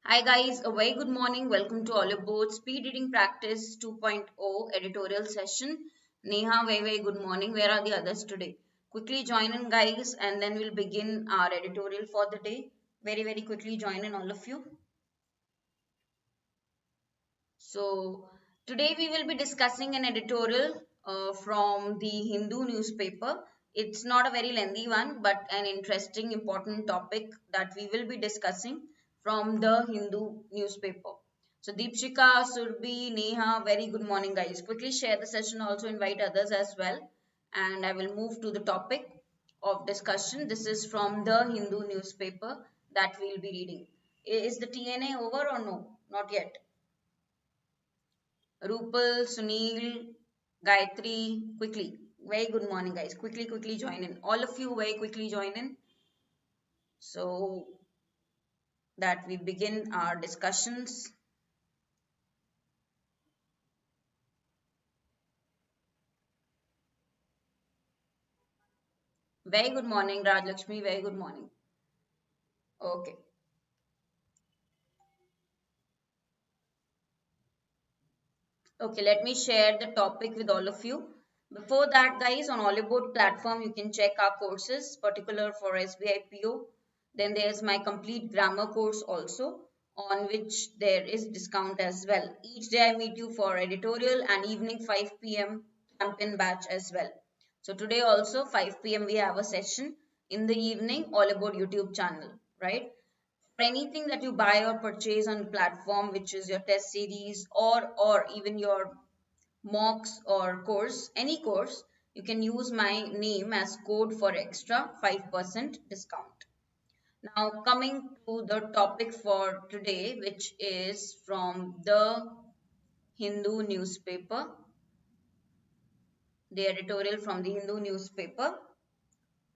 Hi guys, a very good morning. Welcome to Oliveboard Speed Reading Practice 2.0 editorial session. Neha, very good morning. Where are the others today? Quickly join in guys and then we'll begin our editorial for the day. Very quickly join in all of you. So today we will be discussing an editorial from the Hindu newspaper. It's not a very lengthy one, but an interesting, important topic that we will be discussing from the Hindu newspaper. So Deepshika, Surbi, Neha, very good morning guys. Quickly share the session, also invite others as well. And I will move to the topic of discussion. This is from the Hindu newspaper that we'll be reading. Is the TNA over or no? Not yet. Rupal, Sunil, Gayatri, quickly. Very good morning, guys. Quickly join in. All of you, very quickly join in so that we begin our discussions. Very good morning, Raj Lakshmi. Very good morning. Okay. Okay, let me share the topic with all of you. Before that, guys, on Oliveboard platform, you can check our courses, particular for SBI PO. Then there's my complete grammar course also, on which there is discount as well. Each day I meet you for editorial and evening 5 p.m. campaign batch as well. So today also 5 p.m. we have a session in the evening, Oliveboard YouTube channel, right? For anything that you buy or purchase on the platform, which is your test series or even your mocks or course, any course, you can use my name as code for extra 5% discount. Now coming to the topic for today, which is from the Hindu newspaper, the editorial from the Hindu newspaper,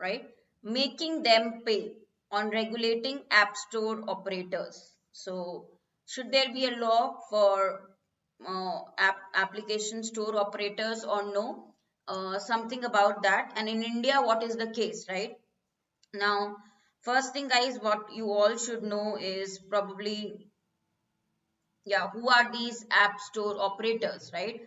right? Making them pay on regulating app store operators. So, should there be a law for application store operators or no? Something about that. And in India, what is the case, right? Now, first thing, guys, what you all should know is probably, yeah, who are these app store operators, right?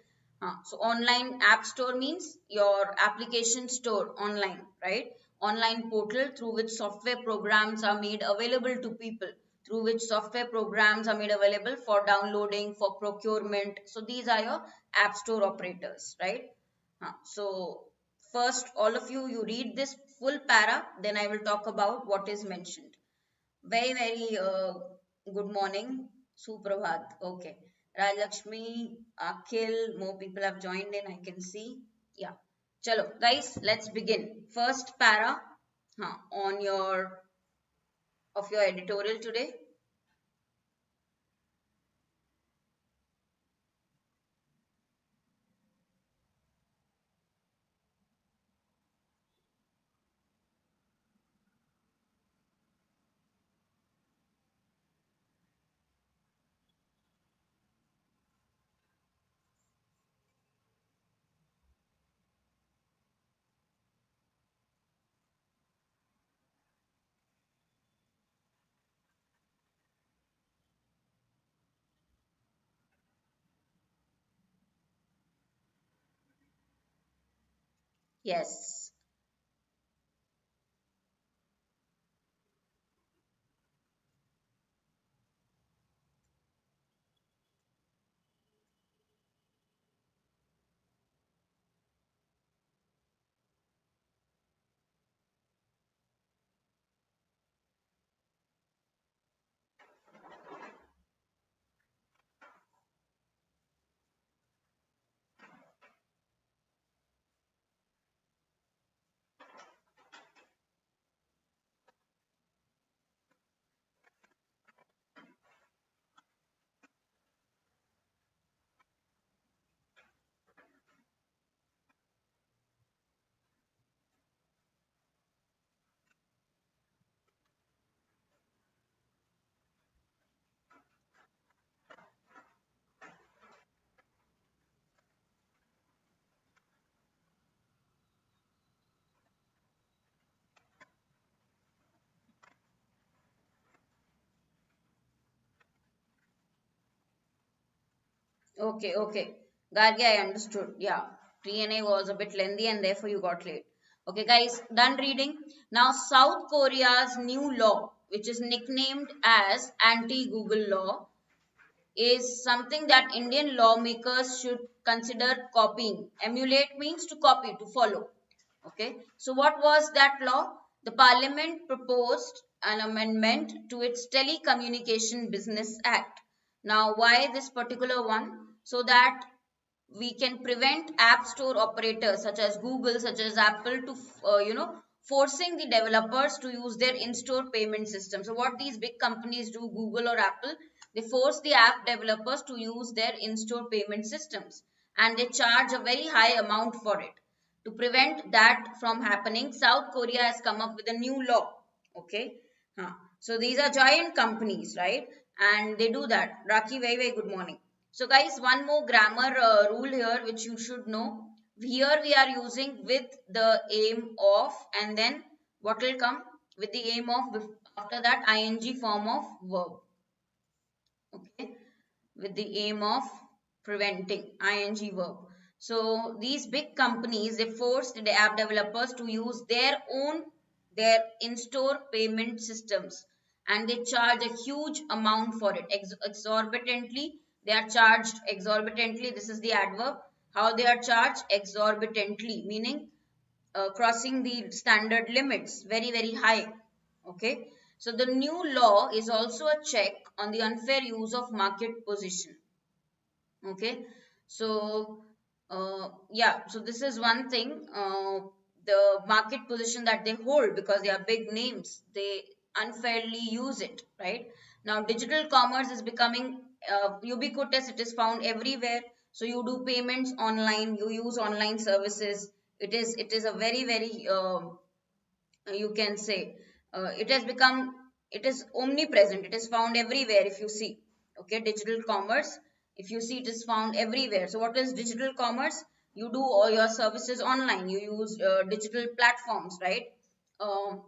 So online app store means your application store online, right? Online portal through which software programs are made available to people, through which software programs are made available for downloading, for procurement. So these are your app store operators, right? So first, all of you, you read this full para, then I will talk about what is mentioned. Very good morning. Suprabhat. Okay. Raj Lakshmi, Akhil, more people have joined in, I can see. Yeah. Chalo, guys, let's begin. First para on your of your editorial today. Yes. Okay, okay. Gargi, I understood. Yeah. TNA was a bit lengthy and therefore you got late. Okay, guys, done reading. Now, South Korea's new law, which is nicknamed as anti-Google law, is something that Indian lawmakers should consider copying. Emulate means to copy, to follow. Okay, so what was that law? The parliament proposed an amendment to its Telecommunication Business Act. Now, why this particular one? So that we can prevent app store operators such as Google, such as Apple to, forcing the developers to use their in-store payment system. So what these big companies do, Google or Apple, they force the app developers to use their in-store payment systems and they charge a very high amount for it. To prevent that from happening, South Korea has come up with a new law. Okay. So these are giant companies, right? And they do that. Raki, very, very good morning. So guys, one more grammar rule here which you should know. Here we are using with the aim of, and then what will come? With the aim of, after that ing form of verb. Okay, with the aim of preventing, ing verb. So these big companies, they force the app developers to use their in-store payment systems and they charge a huge amount for it, exorbitantly. They are charged exorbitantly. This is the adverb. How they are charged? Exorbitantly, meaning crossing the standard limits, very, very high. Okay, so the new law is also a check on the unfair use of market position. Okay, so yeah, so this is one thing, the market position that they hold because they are big names, they unfairly use it, right? Now digital commerce is becoming ubiquitous. It is found everywhere. So you do payments online, you use online services. It is a very, very you can say it has become, it is omnipresent. It is found everywhere. If you see, okay, digital commerce, if you see, it is found everywhere. So what is digital commerce? You do all your services online, you use digital platforms, right? um,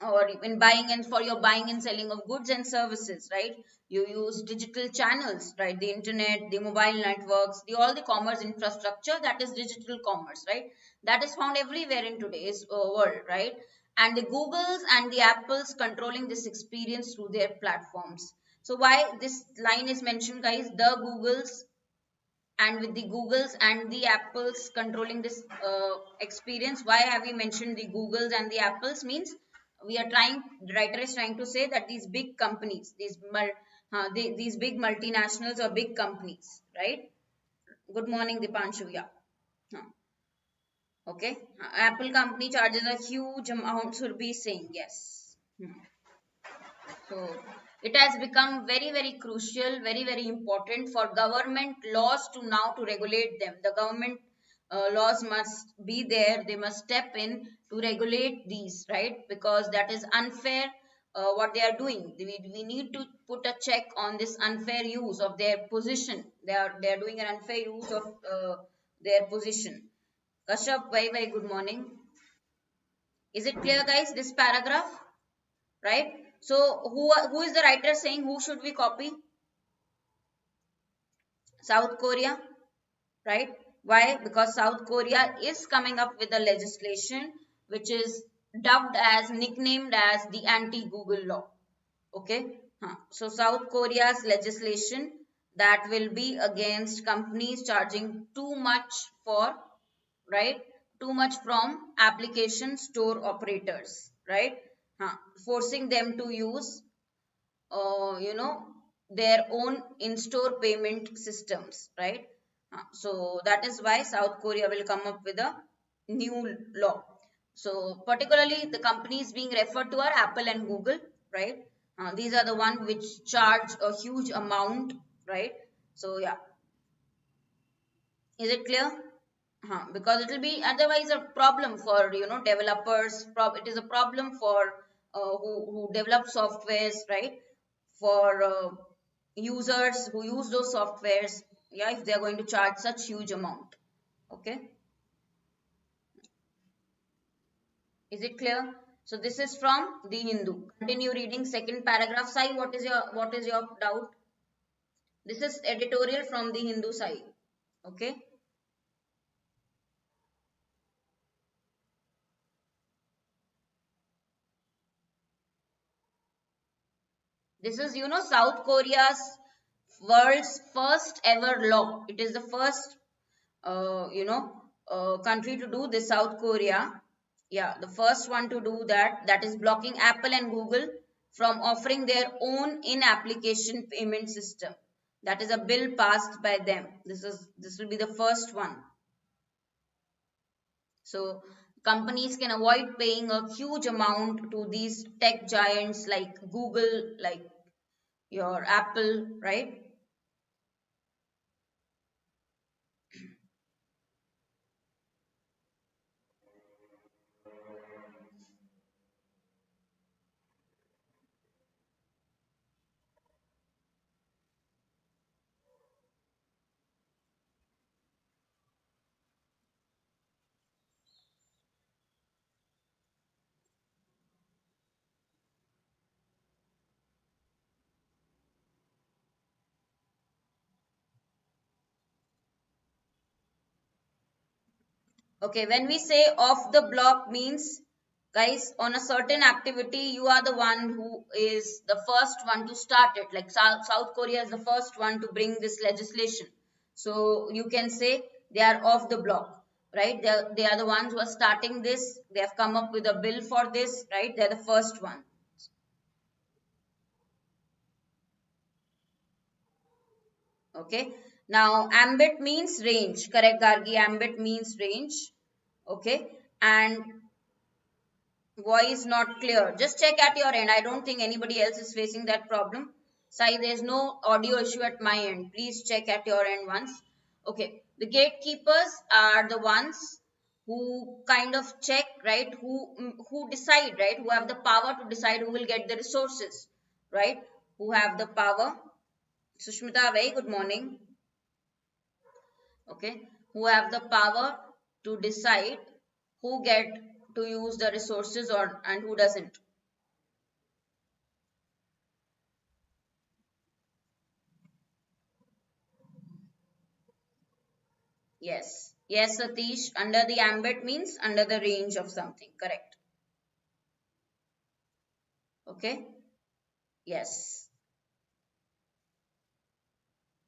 or in buying and for your buying and selling of goods and services, right? You use digital channels, right? The internet, the mobile networks, the all the commerce infrastructure, that is digital commerce, right? That is found everywhere in today's world, right? And the Googles and the Apples controlling this experience through their platforms. So why this line is mentioned, guys? The Googles, and with the Googles and the Apples controlling this experience. Why have we mentioned the Googles and the Apples? Means we are trying, the writer is trying to say that these big companies, these big multinationals or big companies, right? Good morning, Dipanshu. Yeah. Huh. Okay. Apple company charges a huge amount, should be saying yes. So it has become very, very crucial, very, very important for government laws to now to regulate them. The government laws must be there. They must step in to regulate these, right? Because that is unfair. What they are doing, we need to put a check on this unfair use of their position. They are doing an unfair use of their position. Kashyap, very, very good morning. Is it clear, guys? This paragraph, right? So who is the writer saying who should we copy? South Korea, right? Why? Because South Korea is coming up with a legislation which is dubbed as, nicknamed as the anti-Google law. Okay. So South Korea's legislation that will be against companies charging too much for, right? Too much from application store operators, right? Forcing them to use you know, their own in-store payment systems, right? So that is why South Korea will come up with a new law. So particularly the companies being referred to are Apple and Google, right? These are the ones which charge a huge amount, right? So yeah, is it clear? Because it will be otherwise a problem for, developers. It is a problem for who develop softwares, right? For users who use those softwares, yeah, if they are going to charge such huge amount. Okay, is it clear? So this is from the Hindu. Continue reading second paragraph. Sai, what is your doubt? This is editorial from the Hindu side. Okay. This is, South Korea's world's first ever law. It is the first, country to do this, South Korea. Yeah, the first one to do that. That is blocking Apple and Google from offering their own in-application payment system. That is a bill passed by them. This will be the first one. So companies can avoid paying a huge amount to these tech giants like Google, like your Apple, right? Okay, when we say off the block means, guys, on a certain activity, you are the one who is the first one to start it. Like South Korea is the first one to bring this legislation. So you can say they are off the block, right? They are the ones who are starting this. They have come up with a bill for this, right? They're the first one. Okay. Now, ambit means range. Correct, Gargi. Ambit means range. Okay. And voice not clear. Just check at your end. I don't think anybody else is facing that problem. Sai, there's no audio issue at my end. Please check at your end once. Okay. The gatekeepers are the ones who kind of check, right? Who decide, right? Who have the power to decide who will get the resources, right? Who have the power. Sushmita, very good morning. Okay, who have the power to decide who get to use the resources or and who doesn't. Yes, Satish, under the ambit means under the range of something. Correct. Okay. Yes.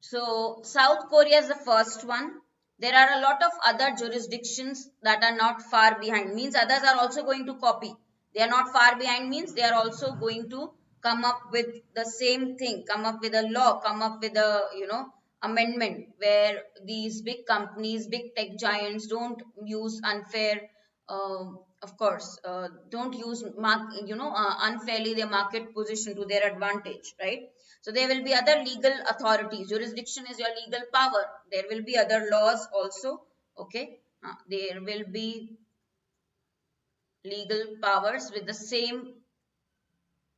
So South Korea is the first one. There are a lot of other jurisdictions that are not far behind. Means others are also going to copy. They are not far behind means they are also going to come up with the same thing, come up with a law, come up with a amendment where these big companies, big tech giants don't use unfair, of course, don't use unfairly their market position to their advantage, right? So there will be other legal authorities. Jurisdiction is your legal power. There will be other laws also. Okay. There will be legal powers with the same,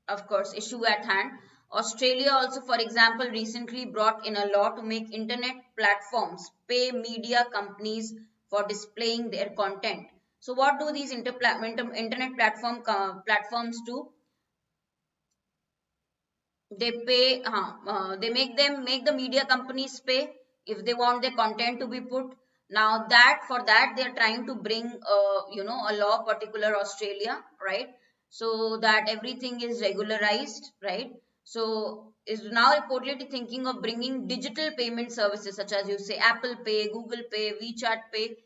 of course, issue at hand. Australia also, for example, recently brought in a law to make internet platforms pay media companies for displaying their content. So what do these internet platforms do? They pay, they make the media companies pay if they want their content to be put. Now that for that they are trying to bring a law, particular Australia, right? So that everything is regularized, right? So is now reportedly thinking of bringing digital payment services such as, you say, Apple Pay, Google Pay, WeChat Pay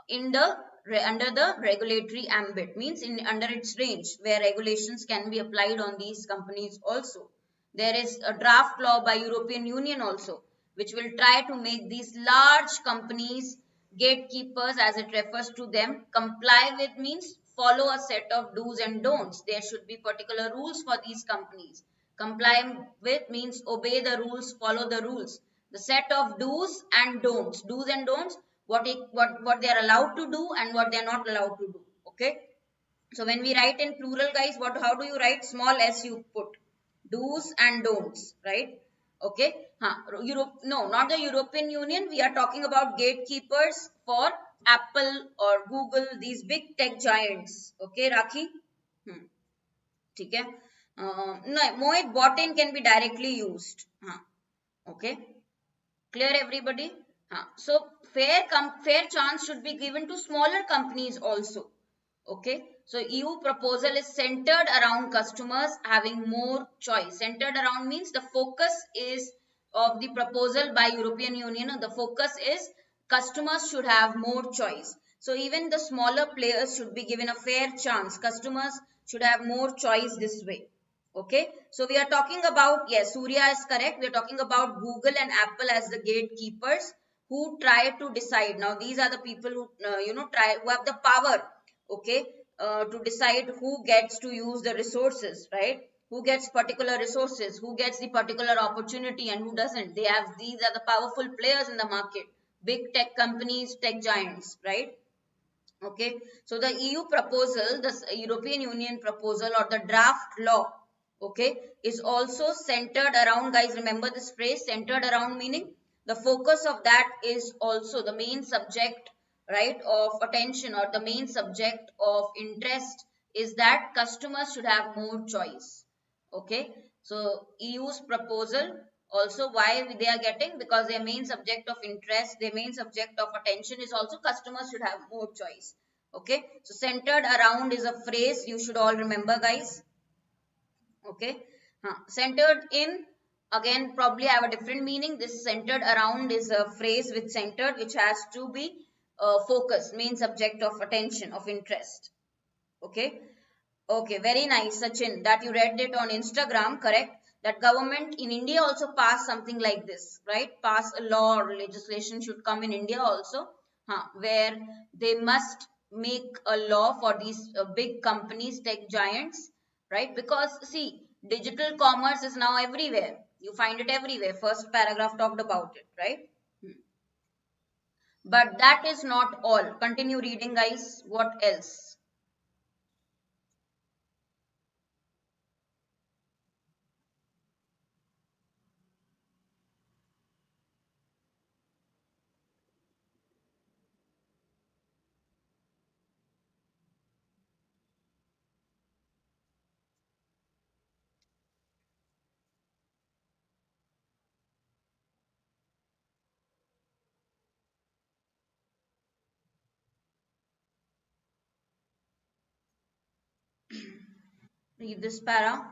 in the under the regulatory ambit, means in under its range where regulations can be applied on these companies also. There is a draft law by European Union also, which will try to make these large companies, gatekeepers as it refers to them, comply with, means follow a set of do's and don'ts. There should be particular rules for these companies. Comply with means obey the rules, follow the rules. The set of do's and don'ts. Do's and don'ts, what they are allowed to do and what they are not allowed to do. Okay. So when we write in plural, guys, how do you write? Small s you put. Do's and don'ts, right? Okay. Europe, no, not the European Union. We are talking about gatekeepers for Apple or Google, these big tech giants. Okay, Rakhi? ठीक है. No, Mohit, bot-in can be directly used. Okay. Clear, everybody? So fair chance should be given to smaller companies also. Okay, so EU proposal is centered around customers having more choice. Centered around means the focus is of the proposal by European Union. The focus is customers should have more choice. So even the smaller players should be given a fair chance. Customers should have more choice this way. Okay, so we are talking about, yes, Surya is correct. We are talking about Google and Apple as the gatekeepers who try to decide. Now these are the people who who have the power, okay, to decide who gets to use the resources, right? Who gets particular resources, who gets the particular opportunity, and who doesn't. These are the powerful players in the market, big tech companies, tech giants, right? Okay, so the EU proposal, the European Union proposal, or the draft law, okay, is also centered around, guys, remember this phrase, centered around, meaning the focus of that is also the main subject, right, of attention, or the main subject of interest is that customers should have more choice. Okay, so EU's proposal also, why they are getting, because their main subject of interest, their main subject of attention is also customers should have more choice. Okay, so centered around is a phrase you should all remember, guys. Okay, centered in, again, probably have a different meaning. This centered around is a phrase with centered, which has to be focus, main subject of attention, of interest. Okay. Okay, very nice, Sachin, that you read it on Instagram, correct? That government in India also passed something like this, right? Pass a law or legislation should come in India also, where they must make a law for these big companies, tech giants, right? Because see, digital commerce is now everywhere. You find it everywhere. First paragraph talked about it, right? But that is not all. Continue reading, guys. What else? Read this para.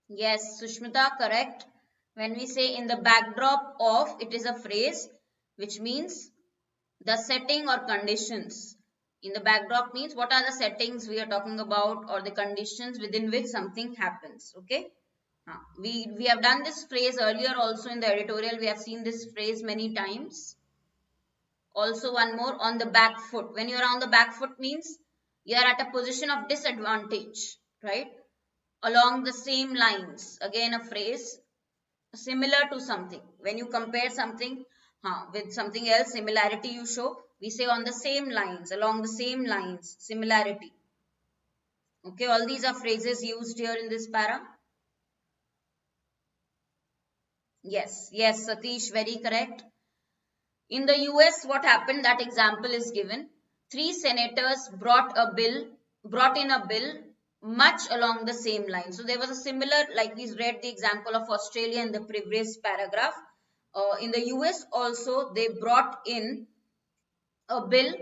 Yes, Sushmita, correct. When we say in the backdrop of, it is a phrase which means the setting or conditions. In the backdrop means what are the settings we are talking about, or the conditions within which something happens. Okay. We have done this phrase earlier also in the editorial. We have seen this phrase many times. Also one more, on the back foot. When you are on the back foot means you are at a position of disadvantage, right? Along the same lines, again a phrase similar to something. When you compare something with something else, similarity you show, we say on the same lines, along the same lines, similarity. Okay, all these are phrases used here in this para. Yes, yes, Satish, very correct. In the US, what happened, that example is given. Three senators brought in a bill much along the same line. So there was a similar, like we read the example of Australia in the previous paragraph. In the US also, they brought in a bill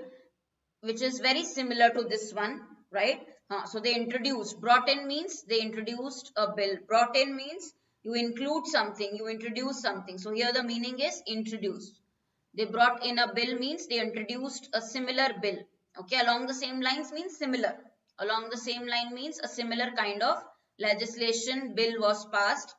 which is very similar to this one, right? So they introduced, brought in means they introduced a bill. Brought in means you include something, you introduce something. So here the meaning is introduced. They brought in a bill means they introduced a similar bill. Okay, along the same lines means similar. Along the same line means a similar kind of legislation bill was passed.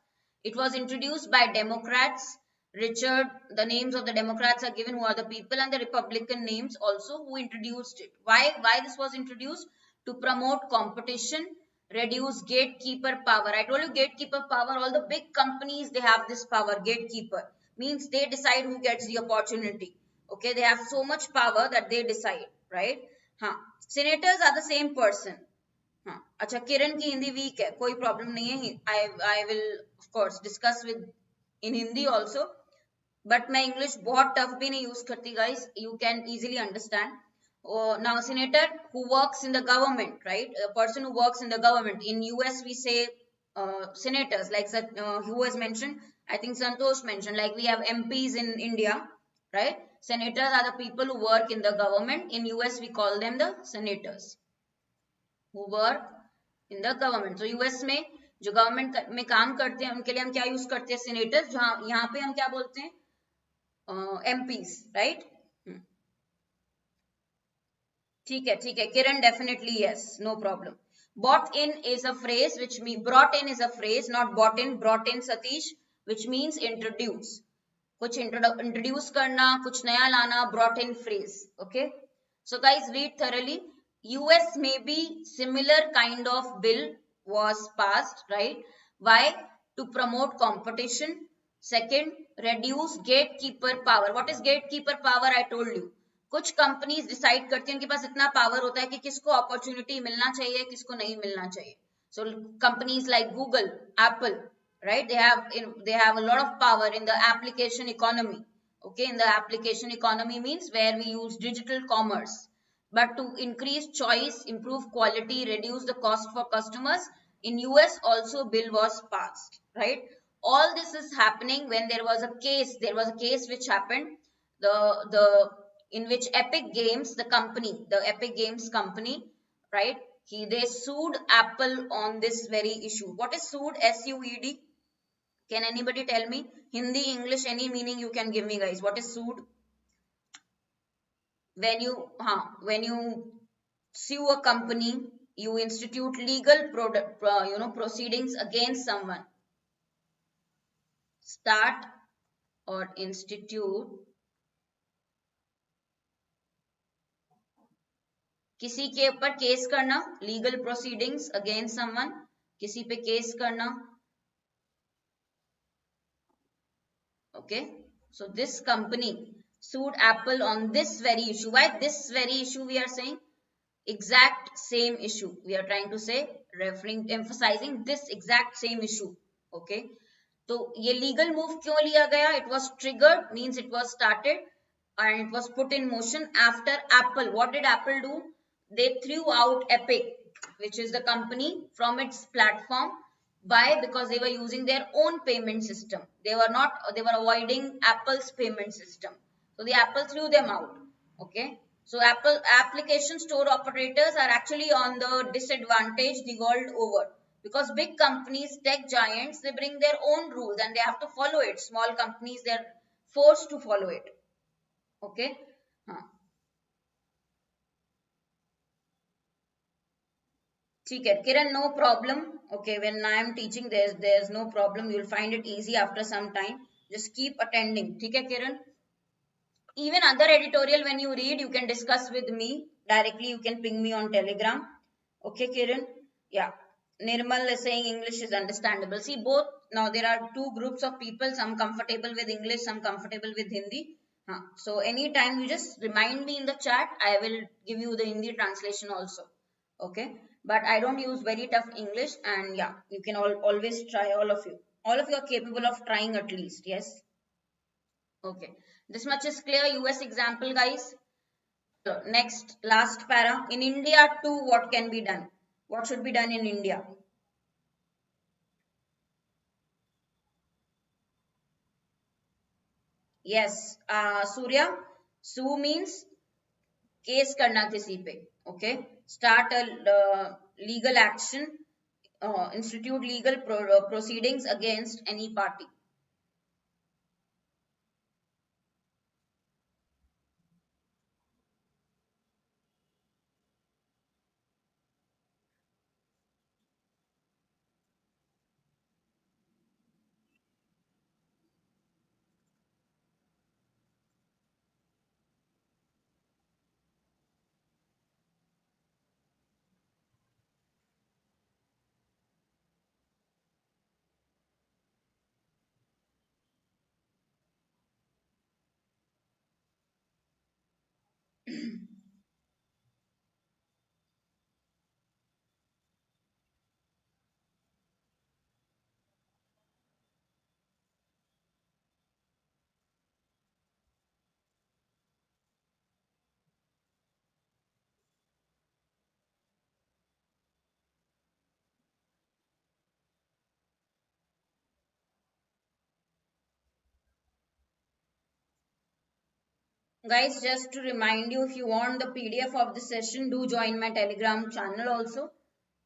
It was introduced by Democrats. Richard, the names of the Democrats are given, who are the people, and the Republican names also who introduced it. Why this was introduced? To promote competition, reduce gatekeeper power. I told you gatekeeper power, all the big companies, they have this power, gatekeeper. means they decide who gets the opportunity. Okay, they have so much power that they decide, right? हाँ, senators are the same person. हाँ, अच्छा, किरण की Hindi week है, कोई problem नहीं है. I will of course discuss with in Hindi also, but मैं English बहुत टफ भी नहीं यूज करती guys, you can easily understand. Now senator who works in the government, right? A person who works in the government. In US we say senators, like who was mentioned, I think Santosh mentioned, like we have MPs in India, right? Senators are the people who work in the government. In US we call them the senators who work in the government. So US में जो government में काम करते हैं उनके लिए हम क्या यूज करते हैं? सेनेटर्स. जहाँ यहाँ पे हम क्या बोलते हैं? MPs, right? ठीक है, ठीक है किरण, definitely yes, no problem. Bought in is a phrase which means, brought in is a phrase, not bought in. Brought in Satish, which means introduce. कुछ introduce करना, कुछ नया लाना, brought in phrase. Okay, so guys read thoroughly. US maybe similar kind of bill was passed, right? Why? To promote competition. Second, reduce gatekeeper power. What is gatekeeper power? I told you. कुछ companies decide करती हैं, उनके पास इतना power होता है कि किसको opportunity मिलना चाहिए, किसको नहीं मिलना चाहिए. सो companies like Google, Apple, right? They have a lot of power in the application economy. Okay, in the application economy means where we use digital commerce. But to increase choice, improve quality, reduce the cost for customers, in US also bill was passed, right? All this is happening when there was a case. There was a case which happened, the in which Epic Games, the Epic Games company, right? They sued Apple on this very issue. What is sued? SUED. Can anybody tell me? Hindi, English, any meaning you can give me, guys. What is sued? When you sue a company, you institute legal proceedings against someone. Start or institute किसी के ऊपर case करना, legal proceedings against someone, किसी पे case करना. Okay, so this company sued Apple on this very issue. Why this very issue we are saying? Exact same issue we are trying to say, emphasizing this exact same issue. Okay, तो ये legal move क्यों लिया गया? It was triggered, means it was started and it was put in motion after Apple. What did Apple do? They threw out Epic, which is the company, from its platform. Why? Because they were using their own payment system. They were avoiding Apple's payment system. So the Apple threw them out. Okay. So Apple application store operators are actually on the disadvantage the world over, because big companies, tech giants, they bring their own rules and they have to follow it. Small companies, they're forced to follow it. Okay. ठीक है किरण, no problem. Okay, when I am teaching, there's no problem. You'll find it easy after some time. Just keep attending. ठीक है किरण. Even other editorial, when you read, you can discuss with me directly. You can ping me on Telegram. Okay, Kiran. Yeah. Nirmal is saying English is understandable. See, both, now there are two groups of people, some comfortable with English, some comfortable with Hindi. So anytime you just remind me in the chat, I will give you the Hindi translation also. Okay. But I don't use very tough English, and yeah, you can always try, all of you. All of you are capable of trying at least. Yes. Okay. This much is clear. US example, guys. So next, last para. In India too, what can be done? What should be done in India? Yes, Surya. Sue means case karna kisi pe. Okay. Start a legal action. Institute legal proceedings against any party. Guys, just to remind you, if you want the PDF of the session, do join my Telegram channel also,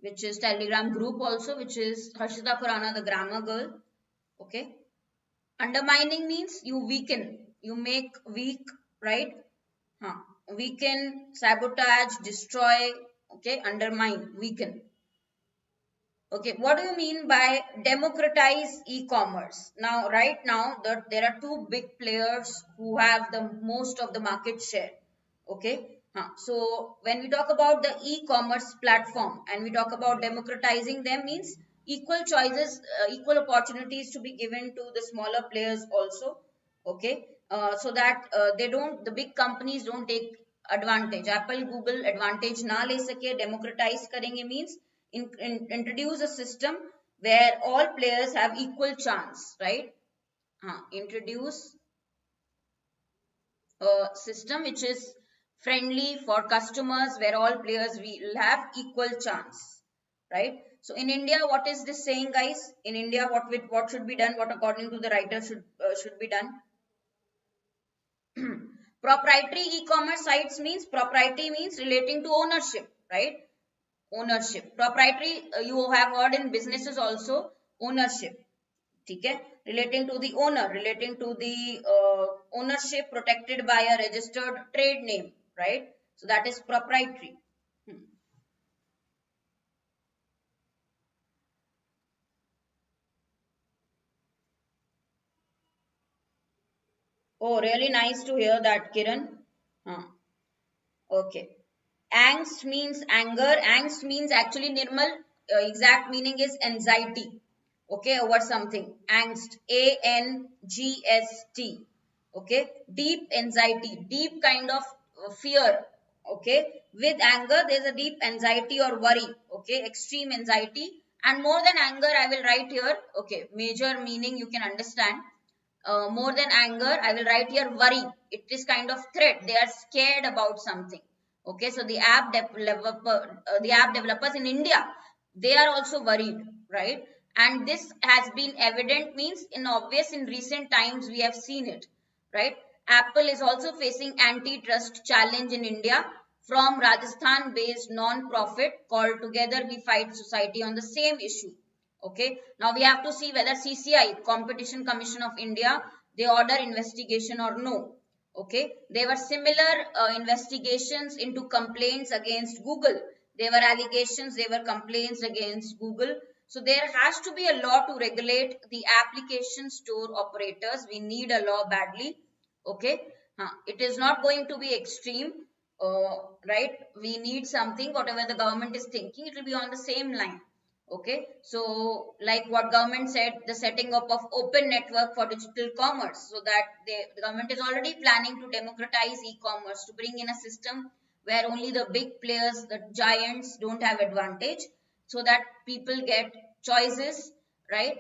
which is Telegram group also, which is Harshita Khurana, the grammar girl. Okay. Undermining means you weaken, you make weak, right? Huh. Weaken, sabotage, destroy, okay, undermine, weaken. Okay, what do you mean by democratize e-commerce? Now, right now, there are two big players who have the most of the market share. Okay, so when we talk about the e-commerce platform and we talk about democratizing them, means equal choices, equal opportunities to be given to the smaller players also. Okay, so that the big companies don't take advantage. Apple, Google advantage ना ले सके, democratize करेंगे means introduce a system where all players have equal chance, right? Introduce a system which is friendly for customers, where all players will have equal chance, right? So in India, what is this saying, guys? In India, what should be done? What according to the writer should be done? Proprietary e-commerce sites means, propriety means relating to ownership, right? Ownership. Proprietary, you have heard in businesses also, ownership. Okay? Relating to the owner, relating to the ownership protected by a registered trade name, right? So that is proprietary. Oh, really nice to hear that, Kiran. Huh. Okay. Angst means anger. Angst means actually, Nirmal, exact meaning is anxiety. Okay, over something. Angst. ANGST. Okay. Deep anxiety. Deep kind of fear. Okay. With anger, there's a deep anxiety or worry. Okay. Extreme anxiety. And more than anger, I will write here. Okay. Major meaning you can understand. More than anger, I will write here worry. It is kind of threat. They are scared about something. Okay, so the app developers in India, they are also worried, right? And this has been evident, means in obvious, in recent times we have seen it, right? Apple is also facing antitrust challenge in India from Rajasthan based non-profit called Together We Fight Society on the same issue. Okay, now we have to see whether CCI, Competition Commission of India, they order investigation or no. Okay, there were similar investigations into complaints against Google. There were allegations, there were complaints against Google. So there has to be a law to regulate the application store operators. We need a law badly. Okay, it is not going to be extreme, right? We need something, whatever the government is thinking, it will be on the same line. Okay, so like what government said, the setting up of open network for digital commerce, so that the government is already planning to democratize e-commerce, to bring in a system where only the big players, the giants, don't have advantage, so that people get choices, right?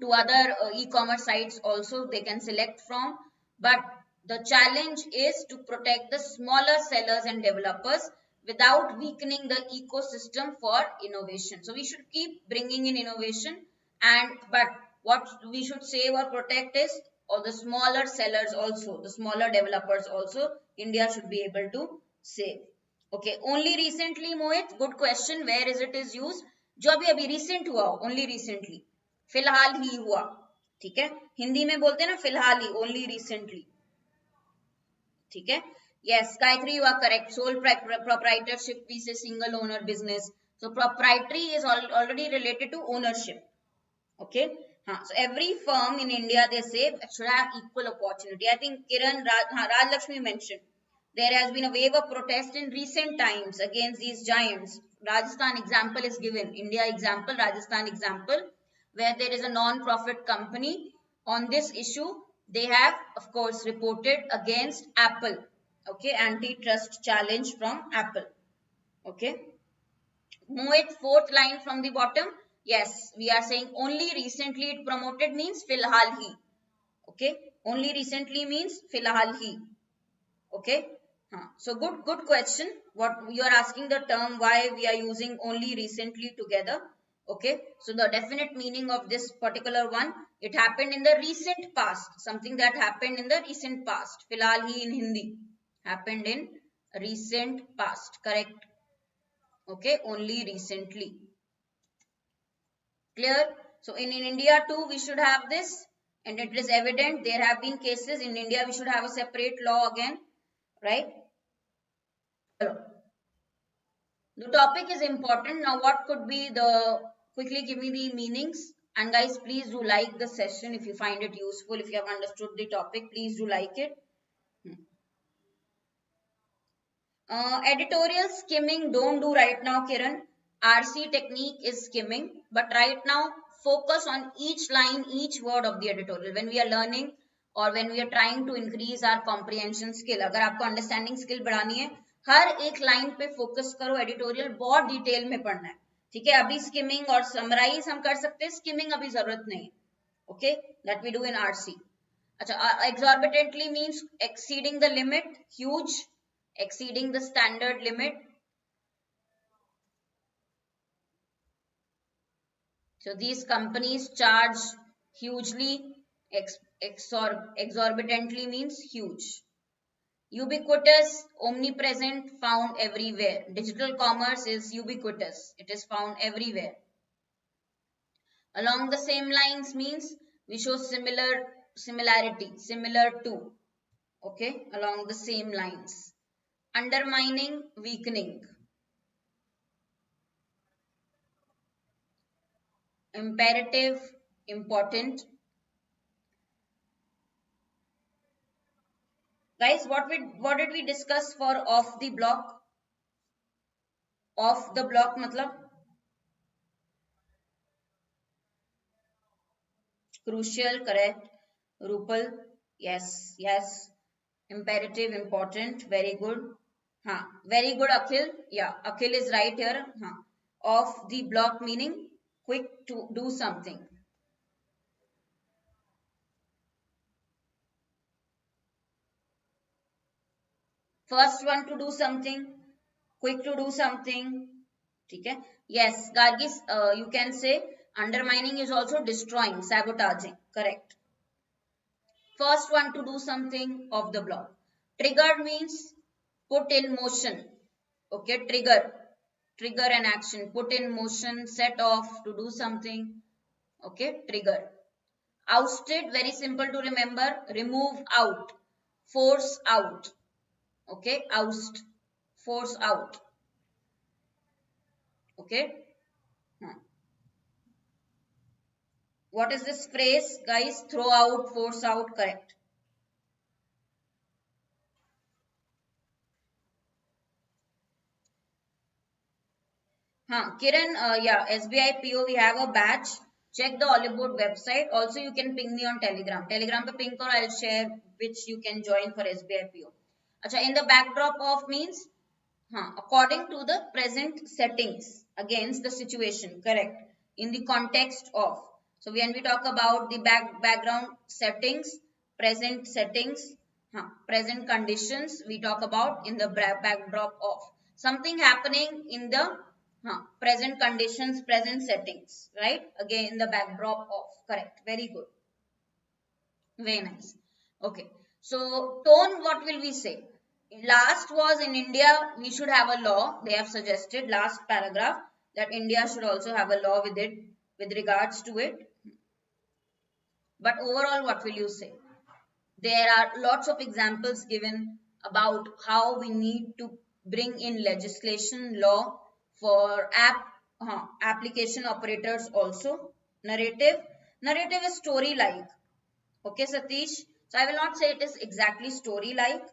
To other e-commerce sites also they can select from. But the challenge is to protect the smaller sellers and developers without weakening the ecosystem for innovation. So we should keep bringing in innovation, and but what we should save or protect is all the smaller sellers also, the smaller developers also, India should be able to save. Okay, only recently, Mohit, good question, where is it is used? जो अभी अभी recent हुआ, only recently, फिलहाल ही हुआ. ठीक है, हिंदी में बोलते हैं ना फिलहाल ही, only recently. ठीक है, yes, Gayatri, you are correct. Sole proprietorship, we say single owner business. So proprietary is already related to ownership. Okay, so every firm in India, they say, should have equal opportunity. I think Kiran Raj Lakshmi mentioned there has been a wave of protest in recent times against these giants. Rajasthan example is given, India example, Rajasthan example, where there is a non-profit company on this issue. They have, of course, reported against Apple. Okay, antitrust challenge from Apple. Okay. Move it, fourth line from the bottom. Yes, we are saying only recently it promoted means filhal hi. Okay, only recently means filhal hi. Okay, so good question. What you are asking, the term why we are using only recently together. Okay, so the definite meaning of this particular one, it happened in the recent past, something that happened in the recent past. Filhal hi in Hindi, happened in recent past, correct? Okay, only recently. Clear? So in India too, we should have this, and it is evident there have been cases in India. We should have a separate law again, right? The topic is important. Now, what could be the, quickly give me the meanings. And guys, please do like the session if you find it useful. If you have understood the topic, please do like it. Editorial skimming, don't do right now, Kiran. RC technique is skimming, but right now focus on each line, each word of the editorial. When we are learning or when we are trying to increase our comprehension skill, अगर आपको understanding skill बढ़ानी है, हर एक line पे focus करो. Editorial बहुत detail में पढ़ना है, ठीक है? अभी स्किमिंग और समराइज हम कर सकते हैं, स्किमिंग अभी जरूरत नहीं. Okay, that we do in RC. अच्छा, exorbitantly means exceeding the limit, huge, exceeding the standard limit. So these companies charge hugely. Exorbitantly means huge. Ubiquitous, omnipresent, found everywhere. Digital commerce is ubiquitous. It is found everywhere. Along the same lines means we show similarity, similar to. Okay, along the same lines. Undermining, weakening. Imperative, important. Guys, what did we discuss for off the block? Off the block matlab crucial, correct? Rupal, yes, yes. Imperative, important, very good. Very good, Akhil. Yeah, Akhil is right here. Off the block meaning quick to do something. First one to do something, quick to do something. Okay? Yes, Gargis, you can say undermining is also destroying, sabotaging. Correct. First one to do something, of the block. Trigger means put in motion. Okay, trigger. Trigger an action. Put in motion, set off to do something. Okay, trigger. Ousted, very simple to remember. Remove out. Force out. Okay, oust. Force out. Okay. What is this phrase, guys? Throw out, force out, correct. Kiran, yeah, SBI PO, we have a batch. Check the Oliveboard website. Also, you can ping me on Telegram. Telegram pe ping karo, I'll share which you can join for SBI PO. Acha, in the backdrop of means, according to the present settings, against the situation, correct. In the context of. So, when we talk about the background settings, present conditions, we talk about in the backdrop of. Something happening in the present conditions, present settings, right? Again, in the backdrop of, correct. Very good. Very nice. Okay. So, tone, what will we say? Last was in India, we should have a law. They have suggested, last paragraph, that India should also have a law with it, with regards to it. But overall, what will you say? There are lots of examples given about how we need to bring in legislation, law for application operators also. Narrative is story-like. Okay, Satish. So I will not say it is exactly story-like.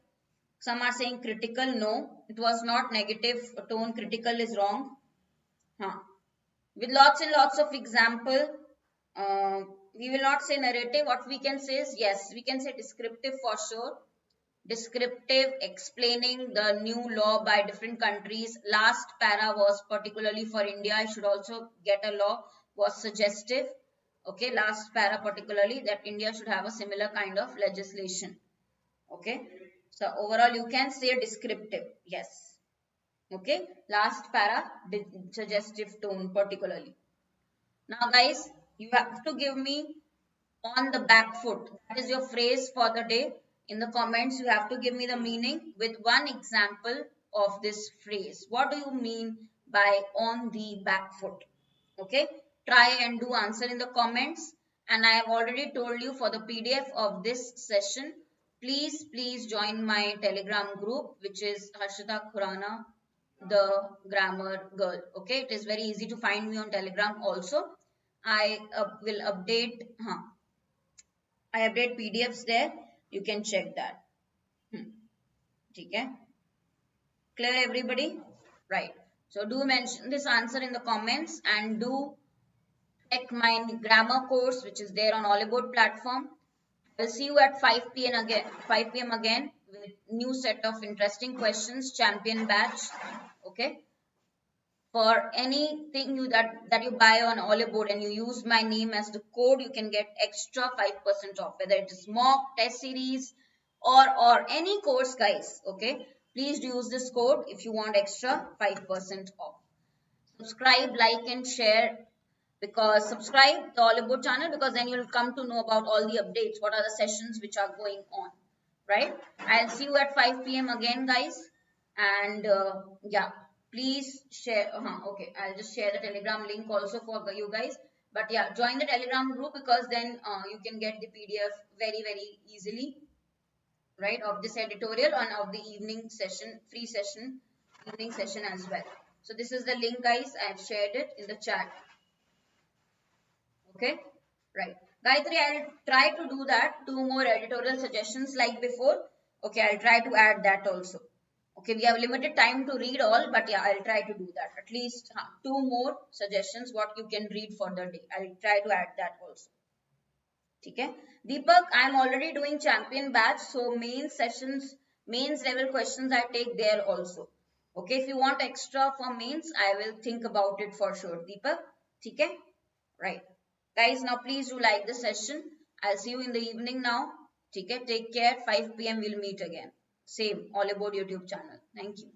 Some are saying critical. No, it was not negative tone. Critical is wrong. With lots and lots of example, we will not say narrative. What we can say is, yes, we can say descriptive for sure. Descriptive, explaining the new law by different countries. Last para was particularly for India. I should also get a law, was suggestive. Okay, last para particularly that India should have a similar kind of legislation. Okay, so overall you can say descriptive. Yes. Okay, last para, suggestive tone particularly. Now guys, you have to give me on the back foot. That is your phrase for the day. In the comments, you have to give me the meaning with one example of this phrase. What do you mean by on the back foot? Okay, try and do answer in the comments. And I have already told you for the PDF of this session, please join my Telegram group, which is Harshita Khurana, the grammar girl. Okay, it is very easy to find me on Telegram also. I will update. I update PDFs there. You can check that. Okay. Clear everybody? Right. So do mention this answer in the comments and do check my grammar course which is there on Oliveboard platform. I'll see you at 5 p.m. again. 5 p.m. again with new set of interesting questions. Champion batch. Okay. For anything that you buy on Oliveboard and you use my name as the code, you can get extra 5% off, whether it is mock, test series, or any course, guys. Okay, please use this code if you want extra 5% off. Subscribe, like, and share, because subscribe the Oliveboard channel, because then you'll come to know about all the updates, what are the sessions which are going on, right? I'll see you at 5 p.m. again, guys. And yeah, please share. Okay, I'll just share the Telegram link also for you guys. But yeah, join the Telegram group, because then you can get the PDF very easily, right, of this editorial and of the evening session, free session, evening session as well. So this is the link, guys. I've shared it in the chat. Okay, right. Gayatri, I'll try to do that. 2 more editorial suggestions like before. Okay, I'll try to add that also. Okay, we have limited time to read all, but yeah, I'll try to do that. At least 2 more suggestions what you can read for the day. I'll try to add that also. Okay. Deepak, I'm already doing champion batch, so mains level questions I take there also. Okay, if you want extra for mains, I will think about it for sure. Deepak, okay, right. Guys, now please do like the session. I'll see you in the evening now. Okay, take care. 5 p.m. we'll meet again. Same Oliveboard YouTube channel. Thank you.